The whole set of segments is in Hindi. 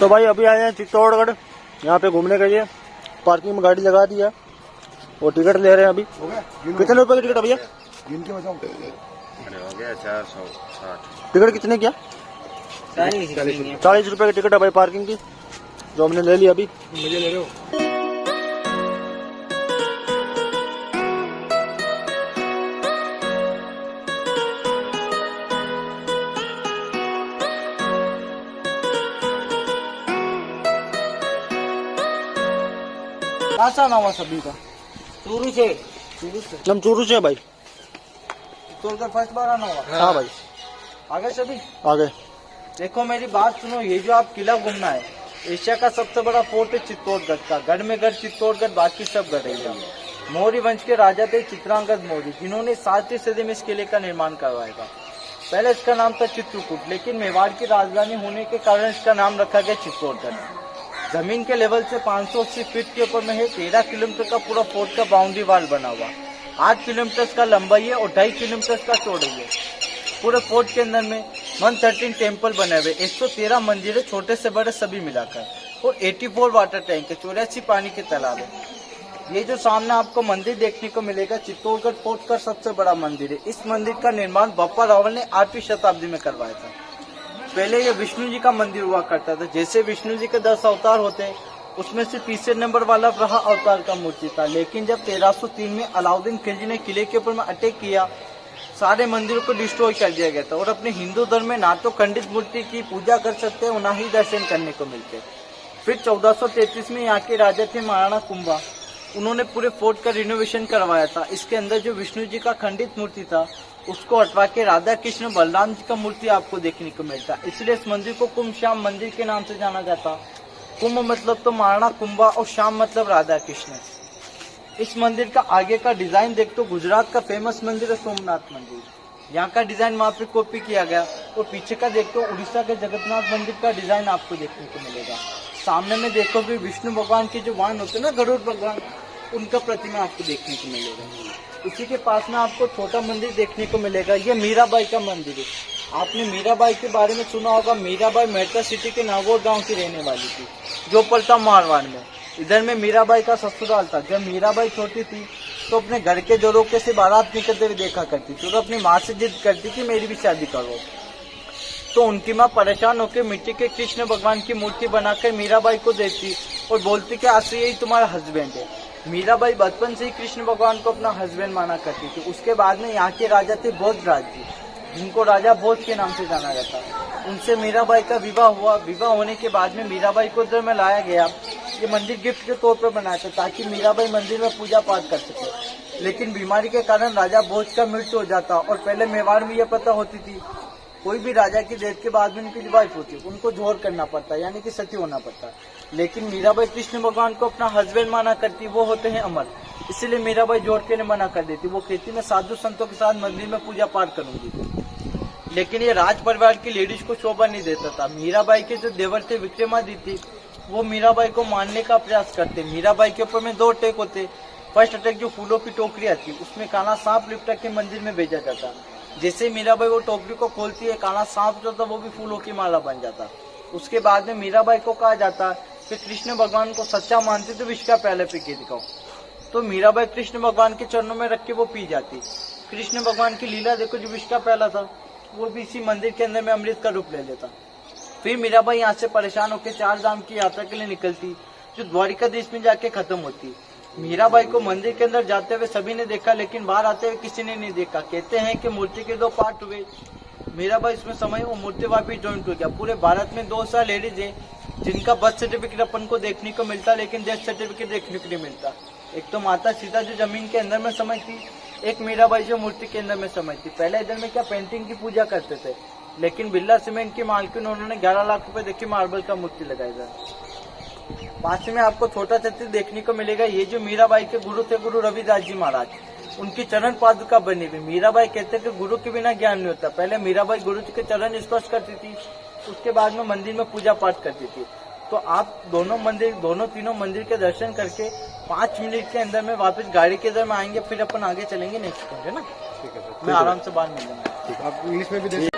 तो भाई अभी आए हैं चित्तौड़गढ़, यहाँ पे घूमने के लिए। पार्किंग में गाड़ी लगा दी है और टिकट ले रहे हैं अभी। कितने रुपए की टिकट है भैया? गिन के बताओ। हो गया 460। टिकट कितने क्या? 40 रुपए की टिकट है भाई पार्किंग की, जो हमने ले ली अभी। मुझे ले रहे हो? कहाँ से आना हुआ सभी का? चूरू से हम चूरू से है भाई। तोड़कर फर्स्ट बार आना हुआ। हाँ भाई आगे सभी आगे। देखो मेरी बात सुनो, ये जो आप किला घूमना है, एशिया का सबसे बड़ा फोर्ट है चित्तौड़गढ़ का। गढ़ में गढ़ चित्तौड़गढ़, बाकी सब गढ़। मौर्य वंश के राजा थे चित्रांगद मौर्य, जिन्होंने 7वीं सदी में इस किले का निर्माण करवाया था। पहले इसका नाम था चित्रकूट, लेकिन मेवाड़ की राजधानी होने के कारण इसका नाम रखा गया चित्तौड़गढ़। जमीन के लेवल से 580 फीट के ऊपर में है। 13 किलोमीटर का पूरा फोर्ट का बाउंड्री वाल बना हुआ। 8 किलोमीटर का लंबाई है और 2.5 किलोमीटर का चौड़ाई है। पूरे फोर्ट के अंदर में 113 टेम्पल बने हुए, 113 मंदिर है, छोटे से बड़े सभी मिलाकर, और 84 वाटर टैंक है, 84 पानी के तालाब है। ये जो सामने आपको मंदिर देखने को मिलेगा, चित्तौड़गढ़ फोर्ट का सबसे बड़ा मंदिर है। इस मंदिर का निर्माण बप्पा रावल ने 8वीं शताब्दी में करवाया था। पहले ये विष्णु जी का मंदिर हुआ करता था। जैसे विष्णु जी के 10 अवतार होते हैं, उसमें से तीसरे नंबर वाला वराह अवतार का मूर्ति था। लेकिन जब 1303 में अलाउद्दीन खिलजी ने किले के ऊपर में अटैक किया, सारे मंदिरों को डिस्ट्रॉय कर दिया गया था। और अपने हिंदू धर्म में ना तो खंडित मूर्ति की पूजा कर सकते हैं और ना ही दर्शन करने को मिलते। फिर 1433 में यहाँ के राजा थे महाराणा कुंभा, उन्होंने पूरे फोर्ट का रिनोवेशन करवाया था। इसके अंदर जो विष्णु जी का खंडित मूर्ति था, उसको हटवा के राधा कृष्ण बलराम जी का मूर्ति आपको देखने को मिलता। इसलिए इस मंदिर को कुंभ श्याम मंदिर के नाम से जाना जाता। कुंभ मतलब तो महाराणा कुंभा और श्याम मतलब राधा कृष्ण। इस मंदिर का आगे का डिजाइन देख तो गुजरात का फेमस मंदिर है सोमनाथ मंदिर, यहाँ का डिजाइन वहाँ पे कॉपी किया गया। और पीछे का देखो उड़ीसा के जगन्नाथ मंदिर का डिजाइन आपको देखने को मिलेगा। सामने में देखो भी विष्णु भगवान के जो वाहन होते हैं ना, गरुड़ भगवान, उनका प्रतिमा आपको देखने को मिलेगा। उसी के पास में आपको छोटा मंदिर देखने को मिलेगा। ये मीराबाई का मंदिर है। आपने मीराबाई के बारे में सुना होगा। मीराबाई मेरठा सिटी के नागौर गांव की रहने वाली थी, जो पड़ता मारवाड़ में। इधर में मीराबाई का ससुराल था। जब मीराबाई छोटी थी तो अपने घर के जोरों से बारात निकलते हुए देखा करती थी, तो अपनी माँ से जिद करती थी मेरी भी शादी करो। तो उनकी माँ परेशान होकर मिट्टी के कृष्ण भगवान की मूर्ति बनाकर मीराबाई को देती और बोलती कि आज से यही तुम्हारा हस्बैंड है। मीराबाई बचपन से ही कृष्ण भगवान को अपना हस्बैंड माना करती थी। उसके बाद में यहाँ के राजा थे भोजराज जी, जिनको राजा भोज के नाम से जाना जाता। उनसे मीराबाई का विवाह हुआ। विवाह होने के बाद में मीराबाई को इधर में लाया गया। ये मंदिर गिफ्ट के तौर पर बनाया था, ताकि मीराबाई मंदिर में पूजा पाठ कर सके। लेकिन बीमारी के कारण राजा भोज का मृत्यु हो जाता। और पहले मेवाड़ में यह पता होती थी, कोई भी राजा की डेथ के बाद में उनकी वाइफ होती, उनको जोहर करना पड़ता, यानी कि सती होना पड़ता। लेकिन मीराबाई कृष्ण भगवान को अपना हस्बैंड माना करती, वो होते हैं अमर। इसलिए मीराबाई जोहर के लिए मना कर देती। वो कहती मैं साधु संतों के साथ मंदिर में पूजा पाठ करूंगी। लेकिन ये राज परिवार की लेडीज को शोभा नहीं देता था। मीराबाई के जो देवर थे विक्रमादित्य, वो मीराबाई को मारने का प्रयास करते। मीराबाई के ऊपर में 2 अटैक होते। फर्स्ट अटैक जो फूलों की टोकरी आती, उसमें काला सांप लिपटा के मंदिर में भेजा जाता। जैसे मीराबाई वो टोकरी को खोलती है, काला सांप जो था वो भी फूलों की माला बन जाता। उसके बाद में मीराबाई को कहा जाता कि कृष्ण भगवान को सच्चा मानती तो विष का पहले पी के दिखाओ। तो मीराबाई कृष्ण भगवान के चरणों में रख के वो पी जाती। कृष्ण भगवान की लीला देखो, जो विष का पहला था वो भी इसी मंदिर के अंदर में अमृत का रूप ले लेता। फिर मीराबाई यहाँ से परेशान होकर 4 धाम की यात्रा के लिए निकलती, जो द्वारिकाधीश में जाके खत्म होती। मीराबाई को मंदिर के अंदर जाते हुए सभी ने देखा, लेकिन बाहर आते हुए किसी ने नहीं देखा। कहते हैं कि मूर्ति के 2 पार्ट हुए। मीराबाई इसमें समय वो मूर्ति वापिस ज्वाइंट हो गया। पूरे भारत में 200 लेडीज है जिनका बर्थ सर्टिफिकेट अपन को देखने को मिलता, लेकिन डेथ सर्टिफिकेट देखने को नहीं मिलता। एक तो माता सीता जो जमीन के अंदर में समझती, एक मीराबाई जो मूर्ति के अंदर में समझती। पहले इधर में क्या पेंटिंग की पूजा करते थे, लेकिन बिरला सीमेंट की मालकिन उन्होंने 11 लाख रुपए देखी मार्बल का मूर्ति लगाई था। पास में आपको छोटा छत्री देखने को मिलेगा। ये जो मीराबाई के गुरु थे, गुरु रविदास जी महाराज, उनकी चरण पादुका बनी हुई। मीराबाई कहते थे गुरु के बिना ज्ञान नहीं होता। पहले मीराबाई गुरु जी के चरण स्पर्श करती थी, उसके बाद में मंदिर में पूजा पाठ करती थी। तो आप दोनों तीनों मंदिर के दर्शन करके 5 मिनट के अंदर में वापस गाड़ी के अंदर में आएंगे। फिर अपन आगे चलेंगे नेक्स्ट पॉइंट, है ना? ठीक है सर, मैं आराम से बाहर मिल जाऊंगा। आप इंग्लिश में भी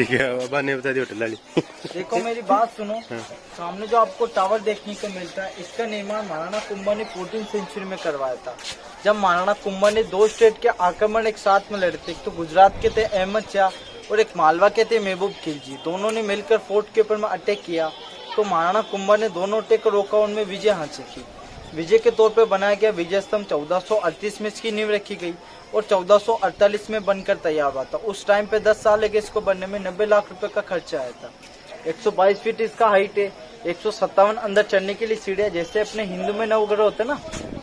ठीक है अब ने बता दी होटल वाली। देखो मेरी बात सुनो, सामने जो आपको टावर देखने को मिलता है, इसका निर्माण महाराणा कुंभा ने 14वीं सेंचुरी में करवाया था। जब महाराणा कुंभा ने 2 स्टेट के आक्रमण एक साथ में लड़े थे, एक तो गुजरात के थे अहमद शाह और एक मालवा के थे महबूब खिलजी, दोनों ने मिलकर फोर्ट के ऊपर में अटैक किया। तो महाराणा कुंभा ने दोनों अटैक को रोका, उनमें विजय हासिल की। विजय के तौर पर बनाया गया विजय स्तंभ 1438 में इसकी नींव रखी गई और 1448 में बनकर तैयार हुआ था। उस टाइम पे 10 साल लगे इसको बनने में, 90 लाख रुपए का खर्चा आया था। 122 फीट इसका हाइट है, 157 अंदर चढ़ने के लिए सीढ़ियां, जैसे अपने हिंदू में नवग्रह होते ना,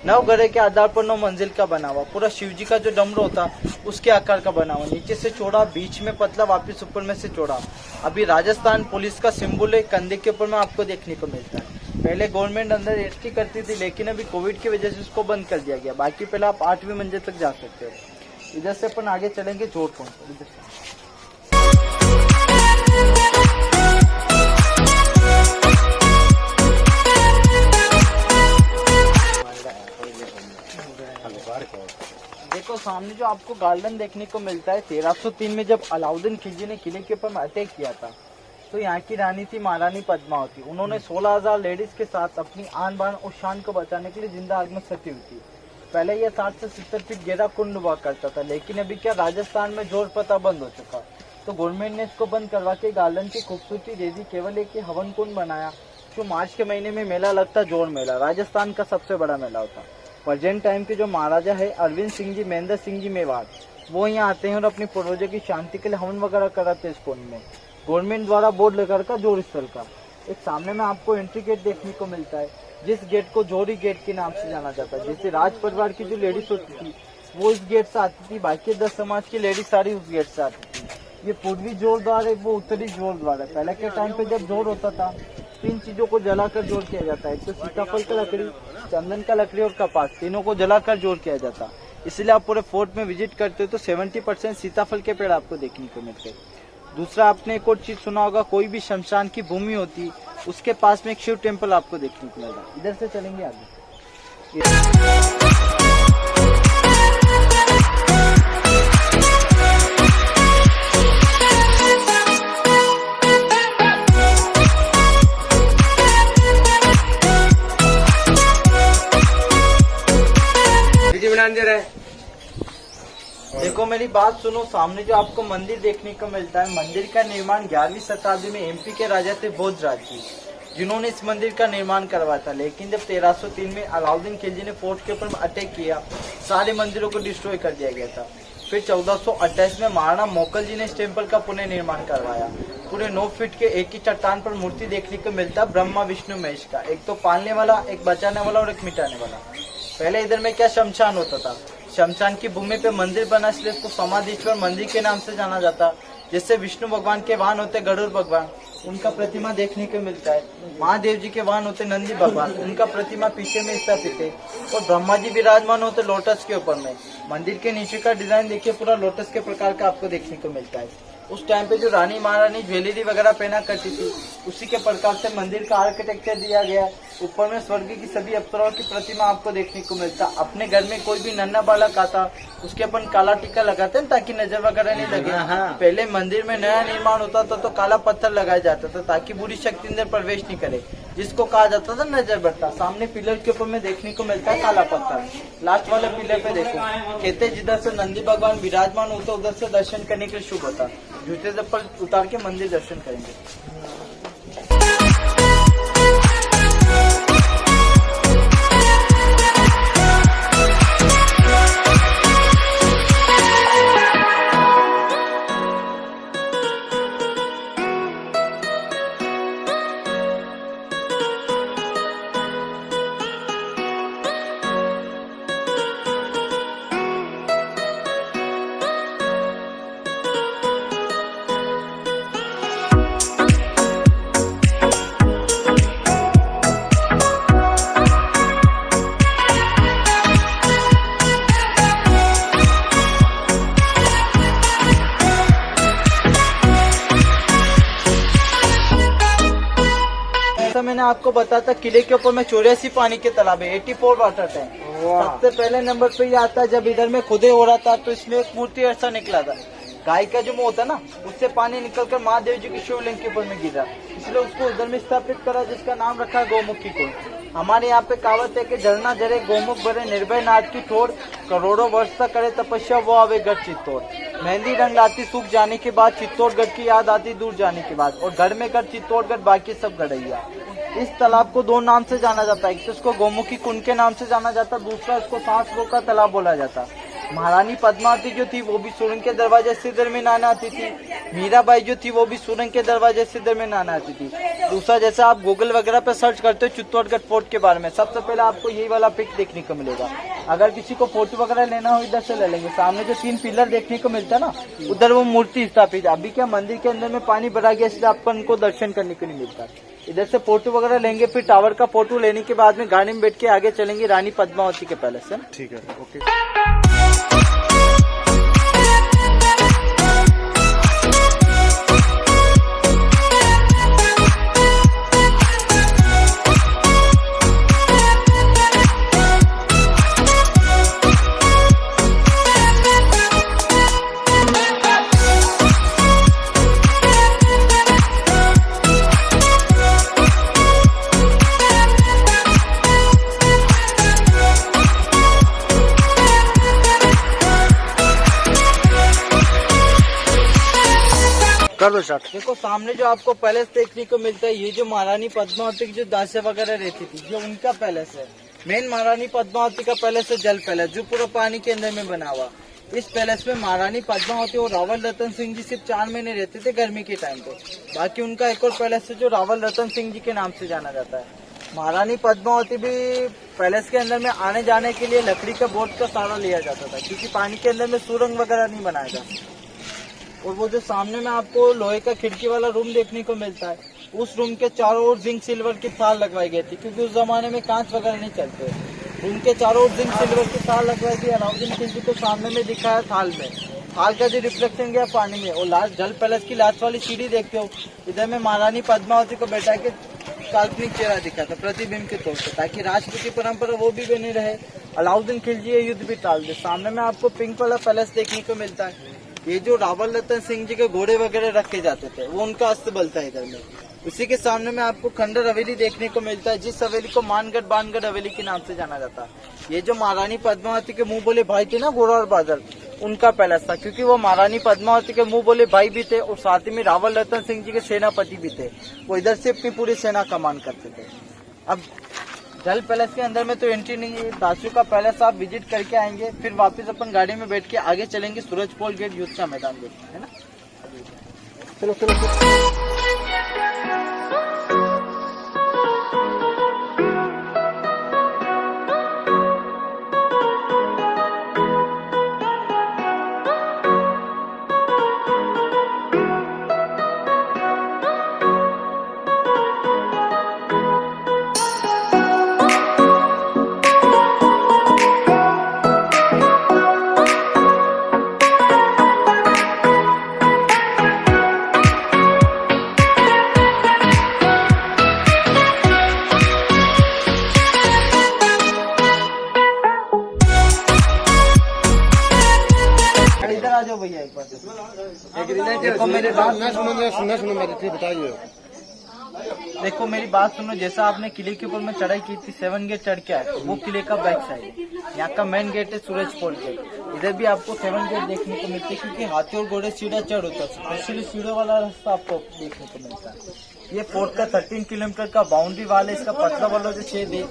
नवग्रह के आधार पर 9 मंजिल का बना हुआ। पूरा शिव जी का जो डमरू होता उसके आकार का बना हुआ, नीचे से चौड़ा, बीच में पतला, वापिस ऊपर में से चौड़ा। अभी राजस्थान पुलिस का सिंबल है, कंधे के ऊपर में आपको देखने को मिलता है। पहले गवर्नमेंट अंदर एंट्री करती थी, लेकिन अभी कोविड की वजह से उसको बंद कर दिया गया। बाकी पहले आप 8वीं मंजिल तक जा सकते हो। इधर से अपन आगे चलेंगे जोधपुर। देखो सामने जो आपको गार्डन देखने को मिलता है, 1303 में जब अलाउद्दीन खिलजी ने किले के ऊपर में अटैक किया था, तो यहाँ की रानी थी महारानी पद्मावती। उन्होंने 16,000 लेडीज के साथ अपनी आन बान और शान को बचाने के लिए जिंदा आग में सती हुई थी। पहले यह 60 से 70 फीट गहरा कुंड हुआ करता था, लेकिन अभी क्या राजस्थान में जोर पता बंद हो चुका, तो गवर्नमेंट ने इसको बंद करवा के गार्डन की खूबसूरती दे दी। केवल एक हवन कुंड बनाया, जो मार्च के महीने में मेला लगता, जोर मेला, राजस्थान का सबसे बड़ा मेला होता। प्रेजेंट टाइम के जो महाराजा है अरविंद सिंह जी, महेंद्र सिंह जी मेवाड़, वो यहाँ आते हैं और अपनी पूर्वजों की शांति के लिए हवन वगैरह कराते हैं इस कुंड में। गवर्नमेंट द्वारा बोर्ड लेकर का जोर स्थल का एक सामने में आपको एंट्री गेट देखने को मिलता है, जिस गेट को जोरी गेट के नाम से जाना जाता है। जैसे राज परिवार की जो लेडीज होती थी वो इस गेट से आती थी, बाकी 10 समाज की लेडीज सारी उस गेट से आती थी। ये पूर्वी जोर द्वार है, वो उत्तरी जोर द्वार है। पहले के टाइम पे जब जोर होता था, 3 चीजों को जलाकर जोर किया जाता है, एक तो सीताफल का लकड़ी, चंदन का लकड़ी और कपास, तीनों को जलाकर जोर किया जाता। इसलिए आप पूरे फोर्ट में विजिट करते हो तो 70% सीताफल के पेड़ आपको देखने को मिलते हैं। दूसरा, आपने एक और चीज सुना होगा, कोई भी शमशान की भूमि होती उसके पास में एक शिव टेम्पल आपको देखने को मिलेगा। इधर से चलेंगे आगे। देखो मेरी बात सुनो, सामने जो आपको मंदिर देखने को मिलता है, मंदिर का निर्माण 11वीं शताब्दी में एमपी के राजा थे भोजराज जी, जिन्होंने इस मंदिर का निर्माण करवाया था। लेकिन जब 1303 में अलाउद्दीन खिलजी ने फोर्ट के ऊपर अटैक किया, सारे मंदिरों को डिस्ट्रॉय कर दिया गया था। फिर 1428 में महाराणा मोकल जी ने इस टेम्पल का पुनः निर्माण करवाया। पूरे 9 फीट के एक ही चट्टान पर मूर्ति देखने को मिलता, ब्रह्मा विष्णु महेश का, एक तो पालने वाला, एक बचाने वाला और एक मिटाने वाला। पहले इधर में क्या शमशान होता था, शमशान की भूमि पे मंदिर बना, इसलिए इसको समाधीश्वर मंदिर के नाम से जाना जाता। जैसे विष्णु भगवान के वाहन होते गरुड़ भगवान, उनका प्रतिमा देखने को मिलता है। महादेव जी के वाहन होते नंदी भगवान, उनका प्रतिमा पीछे में स्थापित है। और ब्रह्मा जी विराजमान होते लोटस के ऊपर में। मंदिर के नीचे का डिजाइन देखिए, पूरा लोटस के प्रकार का आपको देखने को मिलता है। उस टाइम पे जो रानी महारानी ज्वेलरी वगैरह पहना करती थी, उसी के प्रकार से मंदिर का आर्किटेक्चर दिया गया। ऊपर में स्वर्ग की सभी अप्सराओं की प्रतिमा आपको देखने को मिलता। अपने घर में कोई भी नन्हा बालक आता, उसके अपन काला टीका लगाते हैं ताकि नजर वगैरह नहीं लगे। पहले मंदिर में नया निर्माण होता था तो काला पत्थर लगाया जाता था ताकि बुरी शक्ति अंदर प्रवेश नहीं करे, जिसको कहा जाता था नजर बट्टा। सामने पिलर के ऊपर में देखने को मिलता है काला पत्थर। लास्ट वाले पिलर पे देखो, कहते जिधर से नंदी भगवान विराजमान होता उधर से दर्शन करने के लिए शुभ होता। जूते चप्पल उतार के मंदिर दर्शन करेंगे। मैंने आपको बताया था किले के ऊपर में 84 पानी के तालाब है, 84 वाटर टैंक। सबसे पहले नंबर पे ये आता है, जब इधर में खुदे हो रहा था तो इसमें एक मूर्ति ऐसा निकला था। गाय का जो मुंह होता है ना, उससे पानी निकलकर महादेव जी की शिवलिंग के ऊपर में गिरा, इसलिए उसको उधर में स्थापित करा, जिसका नाम रखा है गौमुख की कुंड। हमारे यहाँ पे कहावत है कि झरना जरे गौमुख भरे निर्भय नाथ की ठोर, करोड़ों वर्ष तक करे तपस्या वो आवे गढ़ चित्तौड़। मेहंदी रंग लाती सूख जाने के बाद, चित्तौड़गढ़ की याद आती दूर जाने के बाद, और घर में गढ़ चित्तौड़गढ़ बाकी सब गढ़ैया। इस तालाब को दो नाम से जाना जाता है, एक तो इसको गौमुखी कुंड के नाम से जाना जाता है, दूसरा इसको सांस रोका तालाब बोला जाता है। महारानी पद्मावती जो थी वो भी सुरंग के दरवाजे से इधर में नहाने आती थी। मीराबाई जो थी वो भी सुरंग के दरवाजे से इधर में नहाने आती थी। दूसरा, जैसे आप गूगल वगैरह पे सर्च करते हो चित्तौड़गढ़ फोर्ट के बारे में, सबसे पहले आपको यही वाला पिक देखने को मिलेगा। अगर किसी को फोटो वगैरह लेना हो इधर से ले लेंगे। सामने जो 3 पिलर देखने को मिलता है ना, उधर वो मूर्ति स्थापित है। अभी क्या मंदिर के अंदर में पानी भरा गया, इसलिए आपको उनको दर्शन करने को नहीं मिलता। इधर से फोटो वगैरह लेंगे, फिर टावर का फोटो लेने के बाद में गाड़ी में बैठ के आगे चलेंगे रानी पद्मावती के पैलेस से। ठीक है, ओके। कर दो स्टार्ट। देखो सामने जो आपको पैलेस देखने को मिलता है, ये जो महारानी पद्मावती की जो दासियां वगैरह रहती थी, जो उनका पैलेस है। मेन महारानी पद्मावती का पैलेस है जल पैलेस, जो पूरा पानी के अंदर में बना हुआ। इस पैलेस में महारानी पद्मावती और रावल रतन सिंह जी सिर्फ 4 महीने रहते थे गर्मी के टाइम पे। बाकी उनका एक और पैलेस है जो रावल रतन सिंह जी के नाम से जाना जाता है। महारानी पद्मावती भी पैलेस के अंदर में आने जाने के लिए लकड़ी का बोट का सहारा लिया जाता था, क्योंकि पानी के अंदर में सुरंग वगैरह नहीं बनाया जाता। और वो जो सामने में आपको लोहे का खिड़की वाला रूम देखने को मिलता है, उस रूम के चारों ओर जिंक सिल्वर की तार लगवाई गई थी, क्योंकि उस जमाने में कांच वगैरह नहीं चलते। रूम के चारों ओर जिंक सिल्वर की तार लगवाई थी। अलाउद्दीन खिलजी को सामने में दिखाया थाल में, थाल का जो रिफ्लेक्शन गया पानी में। और लास्ट जल पैलेस की लास्ट वाली सीढ़ी देखते हो, इधर में महारानी पद्मावती को बैठा के काल्पनिक चेहरा दिखा था प्रतिबिंब के तौर पर, ताकि राष्ट्र की परंपरा वो भी बनी रहे, अलाउद्दीन खिलजी ये युद्ध भी टाल दे। सामने में आपको पिंक वाला पैलेस देखने को मिलता है। ये जो रावल रतन सिंह जी के घोड़े वगैरह रखे जाते थे, वो उनका अस्तबल था इधर में। उसी के सामने में आपको खंडर हवेली देखने को मिलता है, जिस हवेली को मानगढ़ बानगढ़ हवेली के नाम से जाना जाता है। ये जो महारानी पद्मावती के मुंह बोले भाई थे ना, घोड़ा और बादल, उनका पैलेस था, क्योंकि वो महारानी पद्मावती के मुंह बोले भाई भी थे और साथ ही में रावल रतन सिंह जी के सेनापति भी थे। वो इधर से अपनी पूरी सेना कमान करते थे। अब जल पैलेस के अंदर में तो एंट्री नहीं है, दासियों का पैलेस आप विजिट करके आएंगे, फिर वापस अपन गाड़ी में बैठ के आगे चलेंगे सूरजपोल गेट युद्ध का मैदान देखते है ना। चलो चलो चलो। इधर आ जाओ भैया एक बार। देखो मेरी बात सुनो मेरी बताइए। देखो मेरी बात सुनो, जैसा आपने किले के ऊपर में चढ़ाई की थी 7 गेट चढ़ के आए, वो किले का बैक साइड, यहाँ का मेन गेट है सूरजपोल गेट। इधर भी आपको 7 गेट देखने को मिलते हैं, क्योंकि हाथी और घोड़े सीधा चढ़ होता है, इसलिए सीढ़ों वाला रास्ता आपको देखने को मिलता है। ये फोर्ट का 13 किलोमीटर का बाउंड्री वाल है। इसका पतला वाला जो छेद है,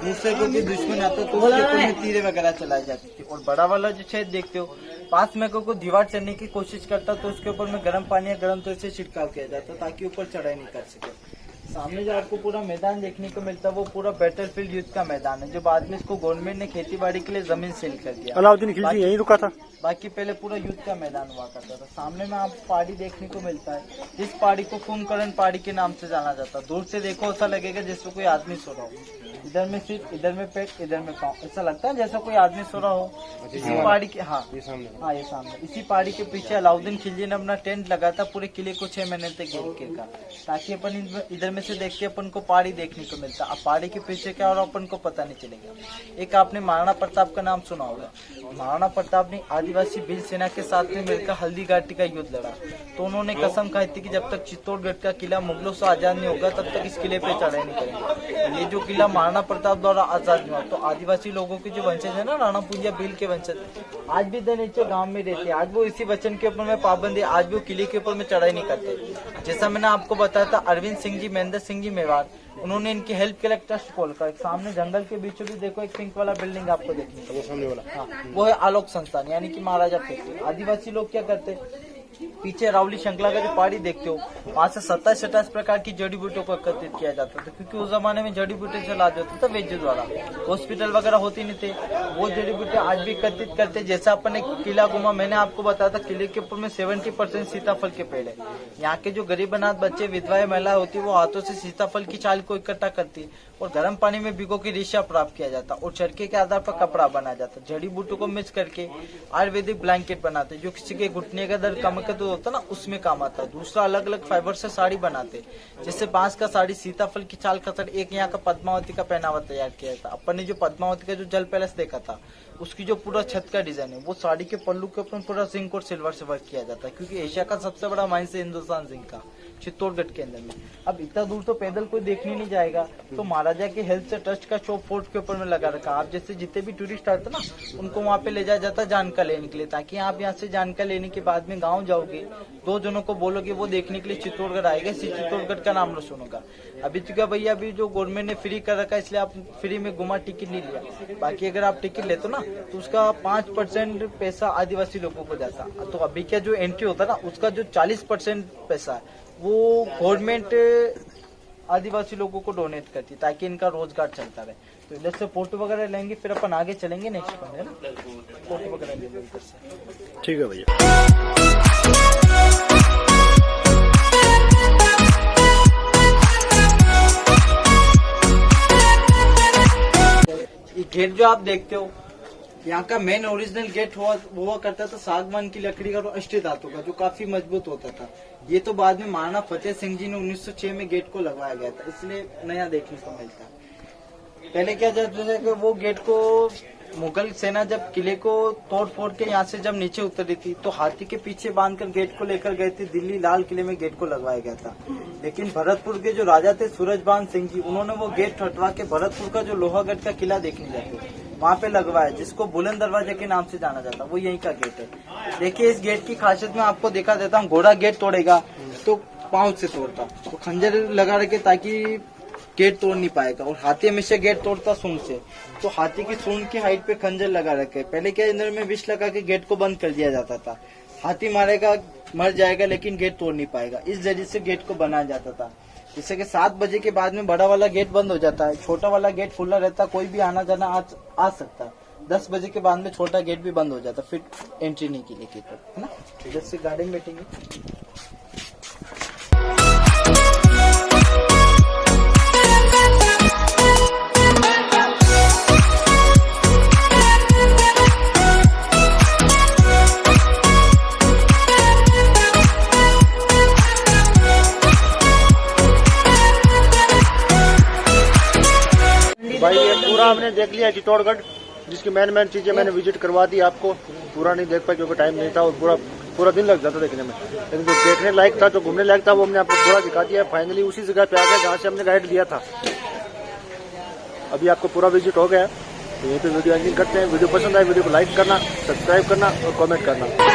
दूसरे को भी दुश्मन आते तो उसके ऊपर में तीरे वगैरह चलाई जाती थी। और बड़ा वाला जो छेद देखते हो, पास में को दीवार चढ़ने की कोशिश करता तो उसके ऊपर में गर्म पानी या गर्म तेल से छिड़काव किया जाता, ताकि ऊपर चढ़ाई नहीं कर सके। सामने जो आपको पूरा मैदान देखने को मिलता है, वो पूरा बैटलफील्ड युद्ध का मैदान है, जो बाद में इसको गवर्नमेंट ने खेती-बाड़ी के लिए जमीन सेल कर दिया। अलाउद्दीन खिलजी यहीं रुका था। बाकी पहले पूरा युद्ध का मैदान हुआ करता था। सामने में आप पहाड़ी देखने को मिलता है, जिस पहाड़ी को कुंभकर्ण पहाड़ी के नाम से जाना जाता है। दूर से देखो ऐसा लगेगा जैसे कोई आदमी सो रहा हो। इधर में सिर, इधर में पेट, इधर में पाँव। ऐसा लगता है जैसा कोई आदमी सो रहा हो। इसी पहाड़ी के ये सामने ये सामने इसी पहाड़ी के पीछे अलाउद्दीन खिलजी ने अपना टेंट लगाया था पूरे किले को 6 महीने तक घेर के का, ताकि अपन इधर में से देख के अपन को पहाड़ी देखने को मिलता। अब पहाड़ी के पीछे क्या और अपन को पता नहीं चलेगा। एक आपने महाराणा प्रताप का नाम सुना होगा। महाराणा प्रताप ने आदिवासी भील सेना के साथ में मिलकर हल्दी घाटी का युद्ध लड़ा। तो उन्होंने कसम खाई थी कि जब तक चित्तौड़गढ़ का किला मुगलों से आजाद नहीं होगा तब तक इस किले पे चढ़ाई नहीं करेंगे। ये जो किला महाराणा प्रताप द्वारा आजाद हुआ, तो आदिवासी लोगों के जो वंशज है ना, राणा पूंजा भील के वंशज, आज भी नीचे गांव में रहते हैं। आज वो इसी वचन के ऊपर में पाबंद है, आज भी वो किले के ऊपर में चढ़ाई नहीं करते। जैसा मैंने आपको बताया था, अरविंद सिंह जी, महेंद्र सिंह जी मेवाड़, उन्होंने इनकी हेल्प के लिए ट्रस्ट खोलकर सामने जंगल के बीचों बीच देखो एक पिंक वाला बिल्डिंग आपको देखने को, वो सामने वाला हाँ, वो है आलोक संस्थान, यानी कि महाराजा फैक्ट्री। आदिवासी लोग क्या करते, पीछे रावली श्रृंखला का जो पहाड़ी देखते हो, वहाँ से 27-28 प्रकार की जड़ी बूटियों को एकत्रित किया जाता था, क्योंकि उस जमाने में जड़ी बूटी से इलाज होता था वैद्य द्वारा। हॉस्पिटल वगैरह होती नहीं थे, वो जड़ी बूटी आज भी एकत्रित करते। जैसा अपन एक किला घुमा, मैंने आपको बताया था, किले के ऊपर में 70% सीताफल के पेड़ है। यहाँ के जो गरीब अनाथ बच्चे, विधवाएं महिलाएं होती है, वो हाथों से सीताफल की छाल को इकट्ठा करती और गर्म पानी में भिगो के रेशा प्राप्त किया जाता और चरखे के आधार पर कपड़ा बनाया जाता। जड़ी बूटियों को मिक्स करके आयुर्वेदिक ब्लैंकेट बनाते, जो किसी के घुटने का दर्द कम कर होता ना, उसमें काम आता है। दूसरा, अलग अलग फाइबर से साड़ी बनाते, जैसे बांस का साड़ी, सीताफल की छाल का साड़ी। एक यहाँ का पद्मावती का पहनावा तैयार किया था। अपन ने जो पद्मावती का जो जल पैलेस देखा था, उसकी जो पूरा छत का डिजाइन है, वो साड़ी के पल्लू के ऊपर पूरा जिंक और सिल्वर से वर्क किया जाता है, क्योंकि एशिया का सबसे बड़ा माइंस है हिंदुस्तान जिंक का, चित्तौड़गढ़ के अंदर में। अब इतना दूर तो पैदल कोई देखने नहीं जाएगा, तो महाराजा के हेल्थ से ट्रस्ट का शॉप फोर्ट के ऊपर में लगा रखा। आप जैसे जितने भी टूरिस्ट आते ना, उनको वहाँ पे ले जाया जाता जानकारी लेने के लिए, ताकि आप यहाँ से जानकारी लेने के बाद में गाँव जाओगे, 2 जनों को बोलोगे, वो देखने के लिए चित्तौड़गढ़ आएगा, चित्तौड़गढ़ का नाम रोशन होगा। अभी तो क्या भैया, अभी जो गवर्नमेंट ने फ्री कर रखा है, इसलिए आप फ्री में घुमा टिकट नहीं लिया। बाकी अगर आप टिकट लेते ना, तो उसका 5% पैसा आदिवासी लोगों को जाता। तो अभी क्या जो एंट्री होता ना, उसका जो 40% पैसा है, वो गवर्नमेंट आदिवासी लोगों को डोनेट करती, ताकि इनका रोजगार चलता रहे। तो इधर से फोटो वगैरह लेंगे, फिर अपन आगे चलेंगे नेक्स्ट पर, है ना, फोटो वगैरह लेंगे इधर से। ठीक है भैया। ये गेट जो आप देखते हो, यहाँ का मेन ओरिजिनल गेट हुआ करता था सागवान की लकड़ी का और अष्ट धातु का, जो काफी मजबूत होता था। ये तो बाद में महाराणा फतेह सिंह जी ने 1906 में गेट को लगवाया गया था, इसलिए नया देखने को मिलता है। पहले क्या जाता था कि वो गेट को मुगल सेना जब किले को तोड़ फोड़ के यहाँ से जब नीचे उतरी थी, तो हाथी के पीछे बांधकर गेट को लेकर गए थे दिल्ली। लाल किले में गेट को लगवाया गया था, लेकिन भरतपुर के जो राजा थे सूरजबान सिंह जी, उन्होंने वो गेट हटवा के भरतपुर का जो लोहागढ़ का किला देखने जाते वहाँ पे लगवाया, जिसको बुलंद दरवाजा के नाम से जाना जाता। वो यहीं का गेट है। देखिए, इस गेट की खासियत में आपको दिखा देता हूँ। घोड़ा गेट तोड़ेगा तो पाँव से तोड़ता, तो खंजर लगा रखे ताकि गेट तोड़ नहीं पाएगा। और हाथी हमेशा गेट तोड़ता सूंड से, तो हाथी की सूंड की हाइट पे खंजर लगा रखे। पहले क्या, अंदर में विष लगा के गेट को बंद कर दिया जाता था। हाथी मारेगा, मर जाएगा, लेकिन गेट तोड़ नहीं पाएगा। इस जरिए से गेट को बनाया जाता था, जिससे कि 7 बजे के बाद में बड़ा वाला गेट बंद हो जाता है, छोटा वाला गेट खुला रहता, कोई भी आना जाना आ सकता है। 10 बजे के बाद में छोटा गेट भी बंद हो जाता, फिर एंट्री नहीं की लेके, है ना। जैसे गार्डन बैठेंगे। भाई ये पूरा हमने देख लिया चित्तौड़गढ़, जिसकी मेन चीजें मैंने विजिट करवा दी आपको। पूरा नहीं देख पाया क्योंकि टाइम नहीं था, और पूरा दिन लग जाता देखने में। लेकिन जो देखने लायक था, जो घूमने लायक था, वो हमने आपको पूरा दिखा दिया। फाइनली उसी जगह पे आ गए जहाँ से हमने गाइड लिया था। अभी आपको पूरा विजिट हो गया। तो यहीं पे वीडियो एंडिंग करते हैं। वीडियो पसंद आए वीडियो को लाइक करना, सब्सक्राइब करना और कमेंट करना।